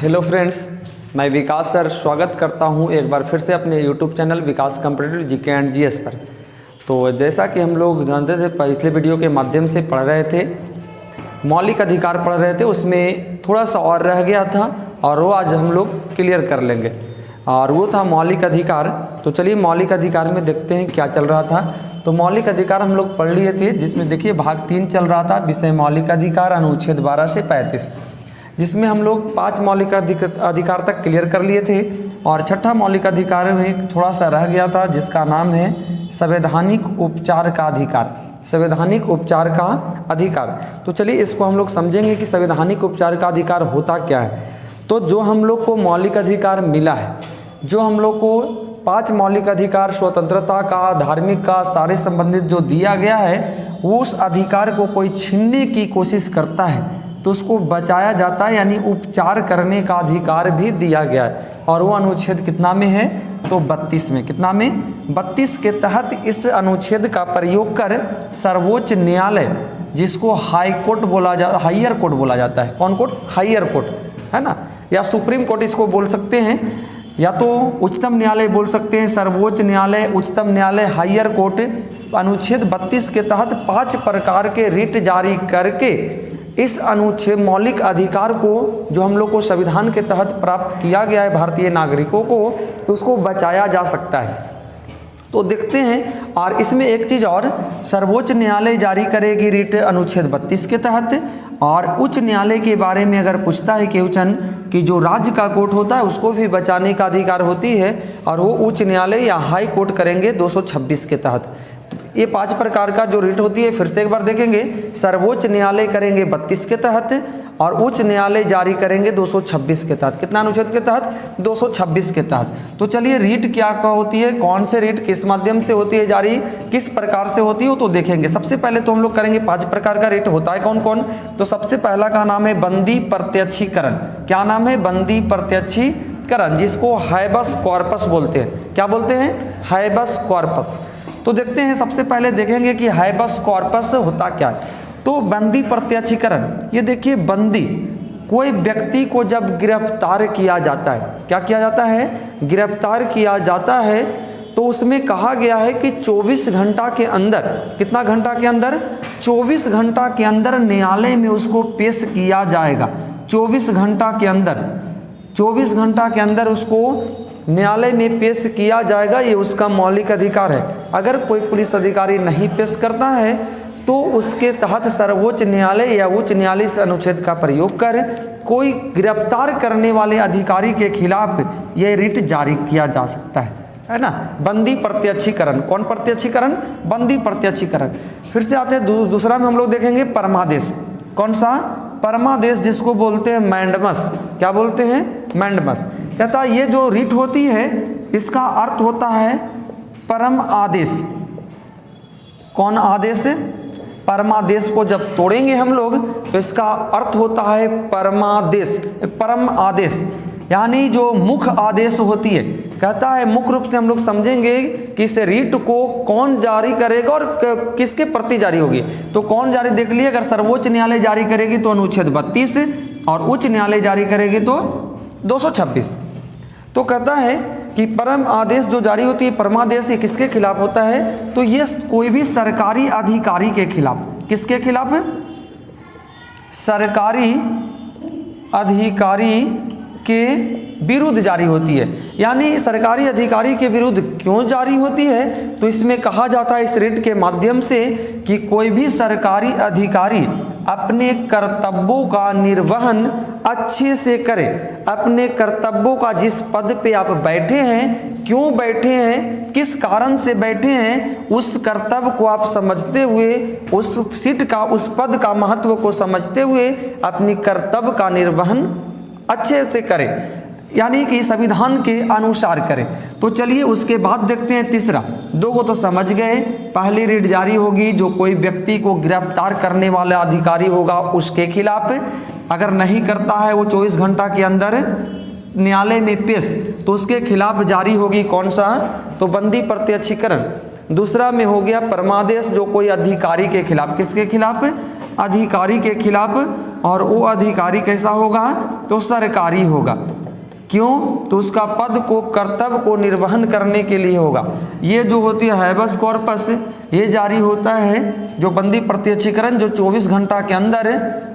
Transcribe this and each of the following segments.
Hello friends, मैं विकास sir स्वागत करता हूं एक बार फिर से अपने YouTube channel Vikas competitive GK and GS पर। तो जैसा कि हम लोग जानते थे, पिछले वीडियो के माध्यम से पढ़ रहे थे, मौलिक अधिकार पढ़ रहे थे, उसमें थोड़ा सा और रह गया था और वो आज हम लोग क्लियर कर लेंगे और वो था मौलिक अधिकार। तो चलिए मौलिक अधिकार में देखते हैं क्या चल रहा था। तो मौलिक अधिकार हम लोग पढ़ लिए थे, जिसमें देखिए भाग 3 चल रहा था, विषय मौलिक अधिकार अनुच्छेद 12 से 35, जिसमें हम लोग 5 मौलिक अधिकार तक क्लियर कर लिए थे और छठा मौलिक अधिकार में थोड़ा सा रह गया था, जिसका नाम है संवैधानिक उपचार का अधिकार। संवैधानिक उपचार का अधिकार। तो चलिए इसको हम लोग समझेंगे कि संवैधानिक उपचार का अधिकार होता क्या है। तो जो हम लोग को मौलिक अधिकार मिला है, जो हम लोग को 5 मौलिक अधिकार स्वतंत्रता का, धार्मिक का, सारे संबंधित जो दिया गया है, वो उस अधिकार को कोई छीनने की कोशिश करता है तो उसको बचाया जाता है, यानी उपचार करने का अधिकार भी दिया गया है। और वो अनुच्छेद कितना में है? तो 32 में। कितना में? 32 के तहत इस अनुच्छेद का प्रयोग कर सर्वोच्च न्यायालय, जिसको हाई कोर्ट बोला जाता, हायर कोर्ट बोला जाता है, कौन कोर्ट? हायर कोर्ट, है ना, या सुप्रीम कोर्ट इसको बोल सकते हैं, या तो उच्चतम न्यायालय बोल सकते हैं, सर्वोच्च न्यायालय, उच्चतम न्यायालय, हायर कोर्ट, अनुच्छेद 32 के तहत 5 प्रकार के रिट जारी करके इस अनुच्छेद मौलिक अधिकार को, जो हम लोग को संविधान के तहत प्राप्त किया गया है भारतीय नागरिकों को, उसको बचाया जा सकता है। तो देखते हैं। और इसमें एक चीज़ और, सर्वोच्च न्यायालय जारी करेगी रिट अनुच्छेद 32 के तहत, और उच्च न्यायालय के बारे में अगर पूछता है क्वेश्चन कि जो राज्य का कोर्ट होता है उसको भी बचाने का अधिकार होती है, और वो उच्च न्यायालय या हाई कोर्ट करेंगे 226 के तहत। ये 5 प्रकार का जो रिट होती है, फिर से एक बार देखेंगे। सर्वोच्च न्यायालय करेंगे 32 के तहत और उच्च न्यायालय जारी करेंगे 226 के तहत। कितना अनुच्छेद के तहत? 226 के तहत। तो चलिए रिट क्या होती है, कौन से रिट किस माध्यम से होती है जारी, किस प्रकार से होती है, तो देखेंगे। सबसे पहले तो हम लोग करेंगे 5 प्रकार का रिट होता है कौन कौन। तो सबसे पहला का नाम है बंदी प्रत्यक्षीकरण। क्या नाम है? बंदी प्रत्यक्षीकरण, जिसको हैबस कॉर्पस बोलते हैं। क्या बोलते हैं? Habeas corpus. तो देखते हैं, सबसे पहले देखेंगे कि हैबस कॉर्पस होता क्या है। तो बंदी प्रत्यक्षीकरण, ये देखिए, बंदी कोई व्यक्ति को जब गिरफ्तार किया जाता है, क्या किया जाता है? गिरफ्तार किया जाता है, तो उसमें कहा गया है कि 24 घंटा के अंदर, कितना घंटा के अंदर? 24 घंटा के अंदर न्यायालय में उसको पेश किया जाएगा। 24 घंटा के अंदर, 24 घंटा के अंदर उसको न्यायालय में पेश किया जाएगा, ये उसका मौलिक अधिकार है। अगर कोई पुलिस अधिकारी नहीं पेश करता है तो उसके तहत सर्वोच्च न्यायालय या उच्च न्यायालय इस अनुच्छेद का प्रयोग कर कोई गिरफ्तार करने वाले अधिकारी के खिलाफ यह रिट जारी किया जा सकता है ना। बंदी प्रत्यक्षीकरण। कौन प्रत्यक्षीकरण? बंदी प्रत्यक्षीकरण। फिर से आते हैं दूसरा में हम लोग देखेंगे परमादेश। कौन सा? परमादेश, जिसको बोलते हैं मैंडमस। क्या बोलते हैं? मैंडमस। कहता है ये जो रिट होती है इसका अर्थ होता है परम आदेश। कौन आदेश? परमादेश को जब तोड़ेंगे हम लोग तो इसका अर्थ होता है परमादेश, परम आदेश, यानी जो मुख्य आदेश होती है। कहता है मुख्य रूप से हम लोग समझेंगे कि इस रिट को कौन जारी करेगा और किसके प्रति जारी होगी। तो कौन जारी देख लिए, अगर सर्वोच्च न्यायालय जारी करेगी तो अनुच्छेद 32 और उच्च न्यायालय जारी करेगी तो 226। तो कहता है कि परम आदेश जो जारी होती है, परमादेश, ये किसके खिलाफ होता है? तो ये कोई भी सरकारी अधिकारी के खिलाफ। किसके खिलाफ? सरकारी अधिकारी के विरुद्ध जारी होती है। यानी सरकारी अधिकारी के विरुद्ध क्यों जारी होती है? तो इसमें कहा जाता है इस रिट के माध्यम से कि कोई भी सरकारी अधिकारी अपने कर्तव्यों का निर्वहन अच्छे से करे। अपने कर्तव्यों का, जिस पद पे आप बैठे हैं, क्यों बैठे हैं, किस कारण से बैठे हैं, उस कर्तव्य को आप समझते हुए, उस सीट का, उस पद का महत्व को समझते हुए अपनी कर्तव्य का निर्वहन अच्छे से करें, यानी कि संविधान के अनुसार करें। तो चलिए उसके बाद देखते हैं तीसरा। 2 को तो समझ गए। पहली रिट जारी होगी जो कोई व्यक्ति को गिरफ्तार करने वाला अधिकारी होगा उसके खिलाफ, अगर नहीं करता है वो 24 घंटा के अंदर न्यायालय में पेश, तो उसके खिलाफ जारी होगी कौन सा? तो बंदी प्रत्यक्षीकरण। दूसरा में हो गया परमादेश, जो कोई अधिकारी के खिलाफ, किसके खिलाफ? अधिकारी के खिलाफ और वो अधिकारी कैसा होगा, तो सरकारी होगा। क्यों, तो उसका पद को कर्तव्य को निर्वहन करने के लिए होगा। ये जो होती है हैबस कॉर्पस, ये जारी होता है जो बंदी प्रत्यक्षीकरण, जो 24 घंटा के अंदर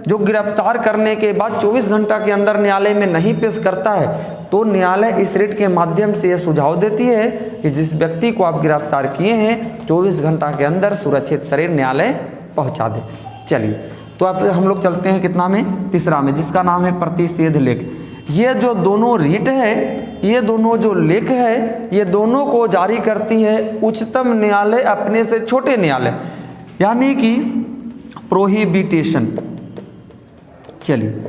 जो गिरफ्तार करने के बाद 24 घंटा के अंदर न्यायालय में नहीं पेश करता है, तो न्यायालय इस रिट के माध्यम से यह सुझाव देती है कि जिस व्यक्ति को आप गिरफ्तार किए हैं 24 घंटा के अंदर सुरक्षित शरीर न्यायालय पहुंचा दे। चलिए, तो अब हम लोग चलते हैं कितना में, तीसरा में, जिसका नाम है प्रतिषेध लेख। ये जो दोनों रिट है, ये दोनों जो लेख है, ये दोनों को जारी करती है उच्चतम न्यायालय अपने से छोटे न्यायालय, यानी कि प्रोहिबिटेशन। चलिए,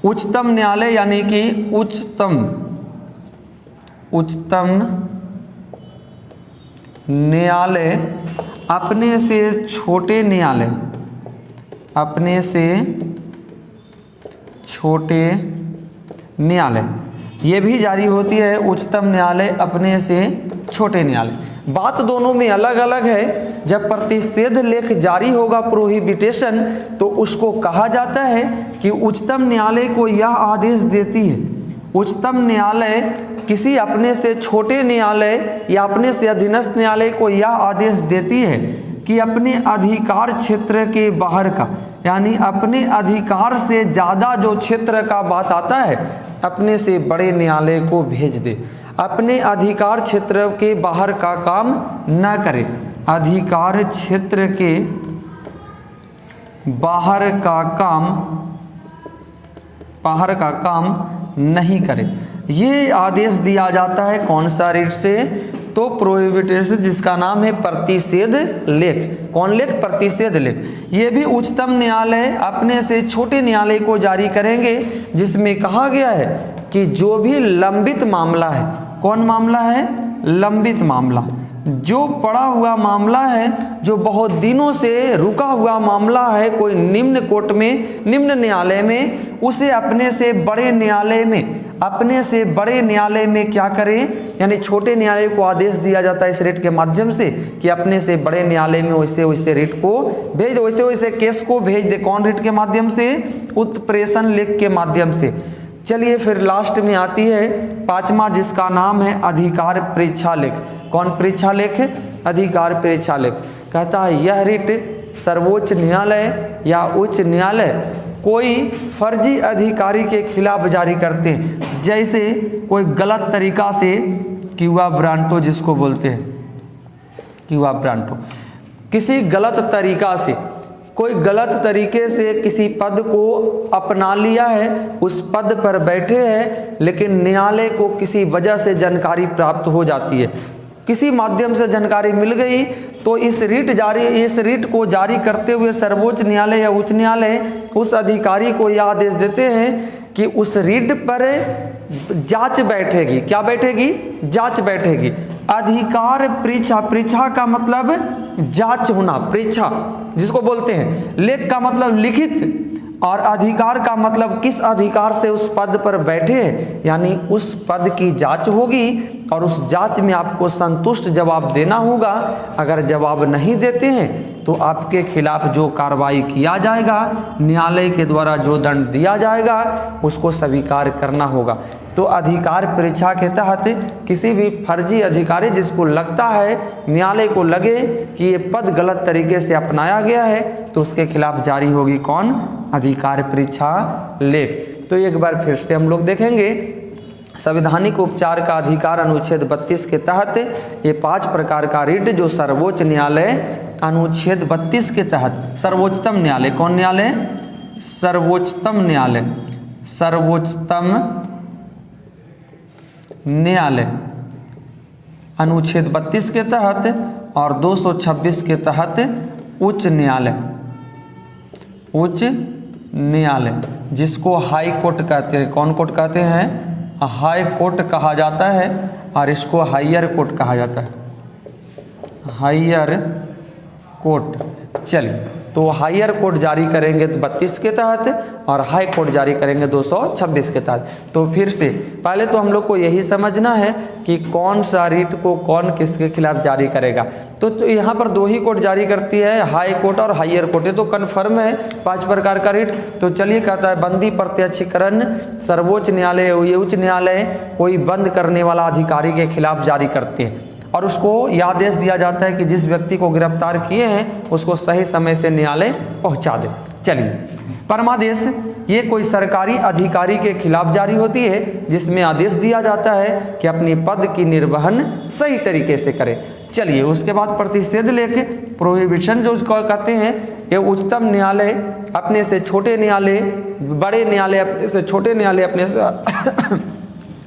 उच्चतम न्यायालय यानी कि उच्चतम न्यायालय अपने से छोटे न्यायालय, अपने से छोटे न्यायालय, ये भी जारी होती है उच्चतम न्यायालय अपने से छोटे न्यायालय। बात दोनों में अलग अलग है। जब प्रतिषेध लेख जारी होगा प्रोहिबिटेशन, तो उसको कहा जाता है कि उच्चतम न्यायालय को यह आदेश देती है, उच्चतम न्यायालय किसी अपने से छोटे न्यायालय या अपने से अधीनस्थ न्यायालय को यह आदेश देती है कि अपने अधिकार क्षेत्र के बाहर का, यानी अपने अधिकार से ज़्यादा जो क्षेत्र का बात आता है, अपने से बड़े न्यायालय को भेज दे। अपने अधिकार क्षेत्र के बाहर का काम न करे, अधिकार क्षेत्र के बाहर का काम नहीं करे। ये आदेश दिया जाता है कौन सा रिट से, तो प्रोहिबिटेशन, जिसका नाम है प्रतिषेध लेख। कौन लेख, प्रतिषेध लेख। ये भी उच्चतम न्यायालय अपने से छोटे न्यायालय को जारी करेंगे, जिसमें कहा गया है कि जो भी लंबित मामला है, कौन मामला है, लंबित मामला, जो पड़ा हुआ मामला है, जो बहुत दिनों से रुका हुआ मामला है कोई निम्न कोर्ट में, निम्न न्यायालय में, उसे अपने से बड़े न्यायालय में क्या करें, यानी छोटे न्यायालय को आदेश दिया जाता है इस रिट के माध्यम से कि अपने से बड़े न्यायालय में वैसे रिट को भेज दे, वैसे केस को भेज दे। कौन रिट के माध्यम से, उत्प्रेषण लेख के माध्यम से। चलिए, फिर लास्ट में आती है पांचवा, जिसका नाम है अधिकार परीक्षा लेख। कौन परीक्षा लेख है, अधिकार परीक्षा लेख। कहता है यह रिट सर्वोच्च न्यायालय या उच्च न्यायालय कोई फर्जी अधिकारी के खिलाफ जारी करते हैं, जैसे कोई गलत तरीका से क्यूआ ब्रांटो, जिसको बोलते हैं क्यूआ ब्रांटो, किसी गलत तरीका से, कोई गलत तरीके से किसी पद को अपना लिया है, उस पद पर बैठे हैं, लेकिन न्यायालय को किसी वजह से जानकारी प्राप्त हो जाती है, किसी माध्यम से जानकारी मिल गई, तो इस रिट को जारी करते हुए सर्वोच्च न्यायालय या उच्च न्यायालय उस अधिकारी को यह आदेश देते हैं कि उस रिट पर जांच बैठेगी। क्या बैठेगी, जांच बैठेगी। अधिकार परीक्षा, परीक्षा का मतलब जांच होना, परीक्षा जिसको बोलते हैं। लेख का मतलब लिखित, और अधिकार का मतलब किस अधिकार से उस पद पर बैठे, यानी उस पद की जांच होगी और उस जांच में आपको संतुष्ट जवाब देना होगा। अगर जवाब नहीं देते हैं तो आपके खिलाफ जो कार्रवाई किया जाएगा, न्यायालय के द्वारा जो दंड दिया जाएगा, उसको स्वीकार करना होगा। तो अधिकार परीक्षा के तहत किसी भी फर्जी अधिकारी जिसको लगता है, न्यायालय को लगे कि ये पद गलत तरीके से अपनाया गया है, तो उसके खिलाफ जारी होगी कौन, अधिकार परीक्षा लेख। तो एक बार फिर से हम लोग देखेंगे संवैधानिक उपचार का अधिकार अनुच्छेद 32 के तहत ये 5 प्रकार का रिट जो सर्वोच्च न्यायालय अनुच्छेद 32 के तहत, सर्वोच्चतम न्यायालय, कौन न्यायालय, सर्वोच्चतम न्यायालय, सर्वोच्चतम न्यायालय अनुच्छेद 32 के तहत और 226 के तहत उच्च न्यायालय, उच्च न्यायालय जिसको हाई कोर्ट कहते हैं। कौन कोर्ट कहते हैं, हाई कोर्ट कहा जाता है, और इसको हायर कोर्ट कहा जाता है, हायर कोर्ट। चलिए, तो हायर कोर्ट जारी करेंगे तो 32 के तहत और हाई कोर्ट जारी करेंगे 226 के तहत। तो फिर से पहले तो हम लोग को यही समझना है कि कौन सा रिट को कौन किसके खिलाफ जारी करेगा। तो यहाँ पर 2 ही कोर्ट जारी करती है, हाई कोर्ट और हायर कोर्ट। ये तो कन्फर्म है 5 प्रकार का रिट। तो चलिए कहता है बंदी प्रत्यक्षीकरण सर्वोच्च न्यायालय या उच्च न्यायालय कोई बंद करने वाला अधिकारी के खिलाफ जारी करते हैं और उसको यह आदेश दिया जाता है कि जिस व्यक्ति को गिरफ्तार किए हैं उसको सही समय से न्यायालय पहुंचा दे। चलिए, परमादेश ये कोई सरकारी अधिकारी के खिलाफ जारी होती है जिसमें आदेश दिया जाता है कि अपनी पद की निर्वहन सही तरीके से करे। चलिए, उसके बाद प्रतिषेध लेके प्रोहिबिशन जो उसको कहते हैं, ये उच्चतम न्यायालय अपने से छोटे न्यायालय, बड़े न्यायालय अपने से छोटे न्यायालय अपने से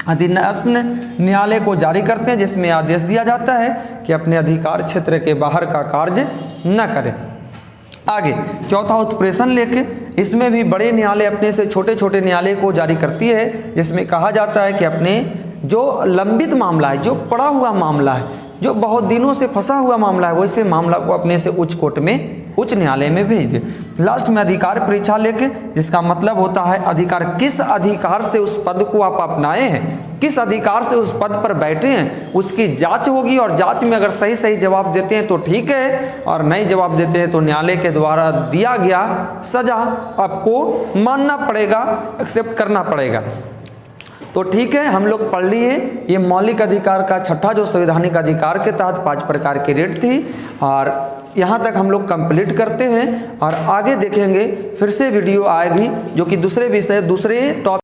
अधीनस्थ न्यायालय को जारी करते हैं, जिसमें आदेश दिया जाता है कि अपने अधिकार क्षेत्र के बाहर का कार्य न करें। आगे चौथा उत्प्रेषण लेके, इसमें भी बड़े न्यायालय अपने से छोटे छोटे न्यायालय को जारी करती है, जिसमें कहा जाता है कि अपने जो लंबित मामला है, जो पड़ा हुआ मामला है, जो बहुत दिनों से फंसा हुआ मामला है, वैसे मामला को अपने से उच्च कोर्ट में, उच्च न्यायालय में भेज दे। लास्ट में अधिकार परीक्षा लेके, जिसका मतलब होता है अधिकार, किस अधिकार से उस पद को आप अपनाए हैं, किस अधिकार से उस पद पर बैठे हैं, उसकी जांच होगी और जांच में अगर सही सही जवाब देते हैं तो ठीक है, और नहीं जवाब देते हैं तो न्यायालय के द्वारा दिया गया सजा आपको मानना पड़ेगा, एक्सेप्ट करना पड़ेगा। तो ठीक है, हम लोग पढ़ लिए ये मौलिक अधिकार का छठा जो संवैधानिक अधिकार के तहत 5 प्रकार की रिट थी, और यहाँ तक हम लोग कंप्लीट करते हैं और आगे देखेंगे। फिर से वीडियो आएगी जो कि दूसरे विषय, दूसरे टॉपिक